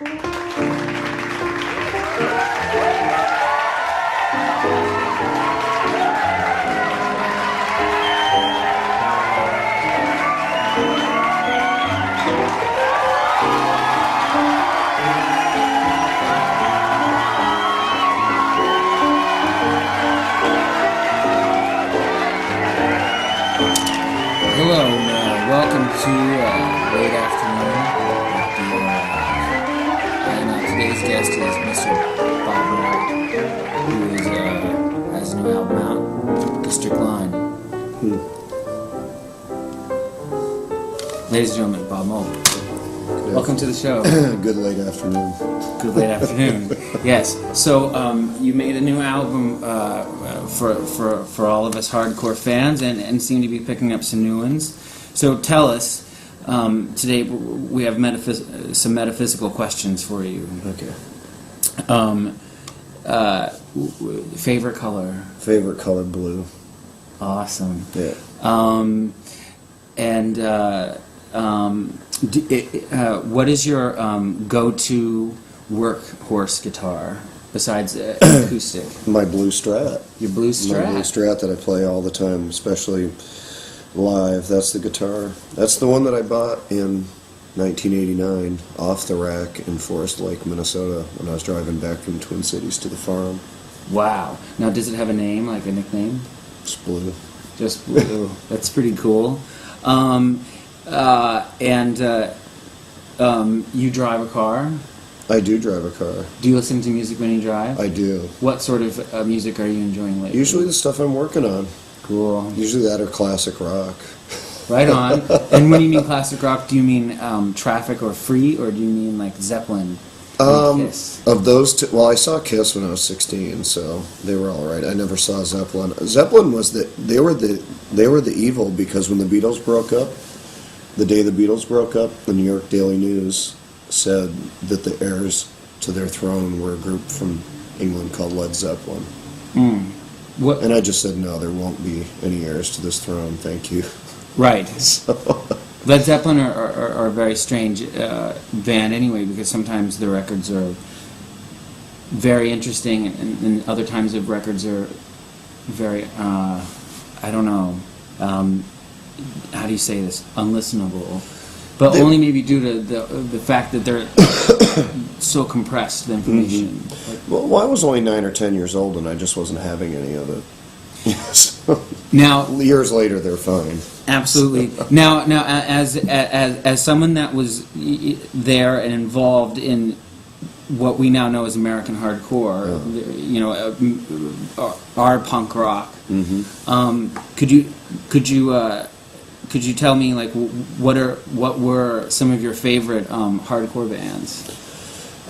Hello, and welcome to late afternoon. And today's guest is Mr. Bob Wright, who has a new album out, District Line. Ladies and gentlemen, Bob Mould. Welcome to the show. Good late afternoon. Good late afternoon. Yes. So you made a new album for all of us hardcore fans, and seem to be picking up some new ones. So tell us. Today we have some metaphysical questions for you. Okay. Favorite color? Favorite color, blue. Awesome. Yeah. What is your go-to workhorse guitar besides acoustic? My blue Strat. Your blue Strat? My blue Strat that I play all the time, especially live. That's the guitar. That's the one that I bought in 1989 off the rack in Forest Lake, Minnesota, when I was driving back from Twin Cities to the farm. Wow. Now, does it have a name, like a nickname? It's blue. Just blue. That's pretty cool. You drive a car? I do drive a car. Do you listen to music when you drive? I do. What sort of music are you enjoying lately? Usually the stuff I'm working on. Cool. Usually that or classic rock. Right on. And when you mean classic rock, do you mean Traffic or Free, or do you mean like Zeppelin? Kiss? Of those two, well, I saw Kiss when I was 16, so they were all right. I never saw Zeppelin. Zeppelin was they were the evil, because when the Beatles broke up, the day the Beatles broke up, the New York Daily News said that the heirs to their throne were a group from England called Led Zeppelin. What? And I just said, no, there won't be any heirs to this throne, thank you. Right. So Led Zeppelin are a very strange band anyway, because sometimes the records are very interesting, and other times the records are very, I don't know, how do you say this, unlistenable. But only maybe due to the fact that they're so compressed, the information. Mm-hmm. Well, I was only 9 or 10 years old, and I just wasn't having any of it. So, now, years later, they're fine. Absolutely. Now, as someone that was there and involved in what we now know as American hardcore, our punk rock. Mm-hmm. Could you tell me, like, what were some of your favorite hardcore bands?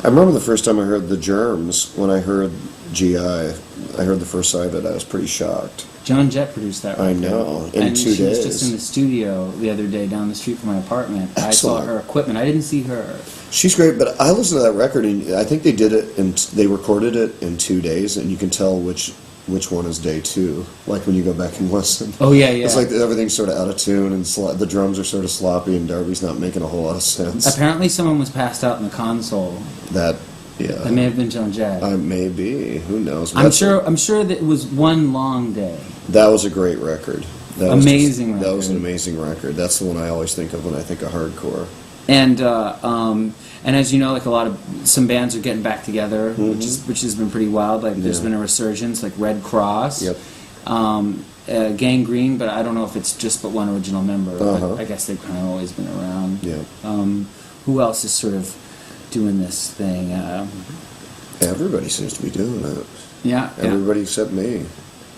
I remember the first time I heard the Germs. When I heard GI, I heard the first side of it. I was pretty shocked. Joan Jett produced that record. I know. In 2 days. She was just in the studio the other day down the street from my apartment. Excellent. I saw her equipment. I didn't see her. She's great, but I listened to that record, and I think they did it, and they recorded it in 2 days, and you can tell which one is day 2. Like when you go back and listen. Oh yeah, yeah. It's like everything's sort of out of tune, and the drums are sort of sloppy, and Darby's not making a whole lot of sense. Apparently, someone was passed out in the console. That may have been Joan Jett. Maybe. Who knows? I'm sure that it was one long day. That was a great record. That amazing record. That was an amazing record. That's the one I always think of when I think of hardcore. And as you know, like some bands are getting back together, Mm-hmm. which has been pretty wild. Like there's been a resurgence, like Red Cross. Yep. Gangrene, but I don't know if it's just but one original member. Uh-huh. I guess they've kind of always been around. Yeah. Who else is sort of doing this thing? Everybody seems to be doing it. Yeah. Everybody except me.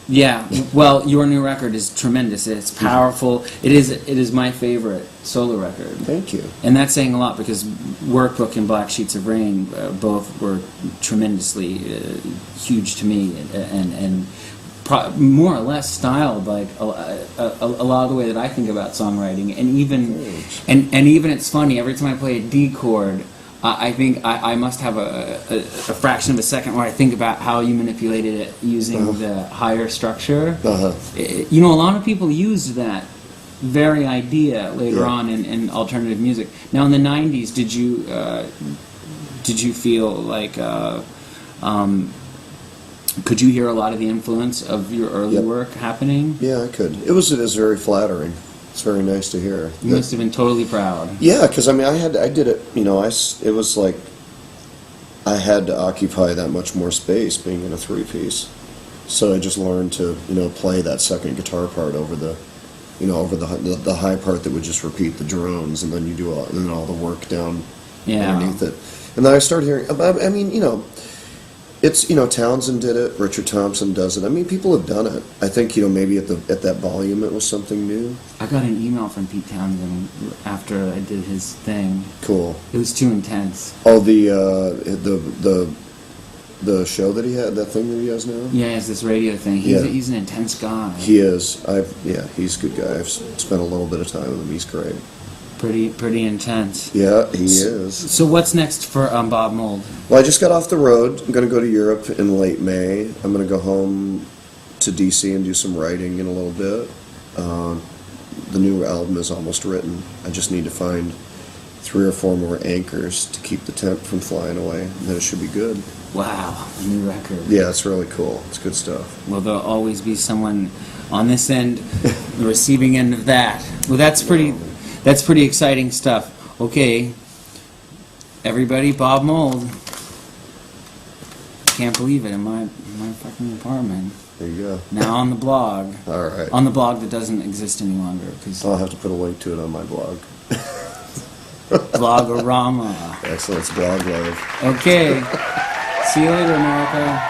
Yeah. Well, your new record is tremendous. It's powerful. It is my favorite solo record. Thank you. And that's saying a lot, because Workbook and Black Sheets of Rain both were tremendously huge to me, and more or less styled like a lot of the way that I think about songwriting. And even it's funny, every time I play a D chord, I think I must have a fraction of a second where I think about how you manipulated it using the higher structure. A lot of people used that very idea later on in alternative music. Now, in the 90s, did you feel like could you hear a lot of the influence of your early Yep. work happening? Yeah, I could. It was very flattering. It's very nice to hear. You must have been totally proud. Yeah, because I mean, I did it. You know, it was like I had to occupy that much more space being in a 3-piece. So I just learned to, play that second guitar part over the high part that would just repeat the drones, and then you do all the work down underneath it. And then I started hearing. I mean, it's Townsend did it. Richard Thompson does it. I mean, people have done it. I think maybe at that volume it was something new. I got an email from Pete Townsend after I did his thing. Cool. It was too intense. Oh, the show that he had, that thing that he has now. Yeah, it's this radio thing. He's an intense guy. He is. He's a good guy. I've spent a little bit of time with him. He's great. Pretty intense. Yeah, he is. So what's next for Bob Mould? Well, I just got off the road. I'm going to go to Europe in late May. I'm going to go home to DC and do some writing in a little bit. The new album is almost written. I just need to find 3 or 4 more anchors to keep the tent from flying away, and then it should be good. Wow, new record. Yeah, it's really cool. It's good stuff. Will there always be someone on this end, the receiving end of that? Well, that's pretty exciting stuff. Okay, everybody, Bob Mould. Can't believe it, in my fucking apartment. There you go. Now on the blog. All right. On the blog that doesn't exist any longer. Cause I'll have to put a link to it on my blog. Blogorama. Excellent. It's blog live. Okay. See you later, America.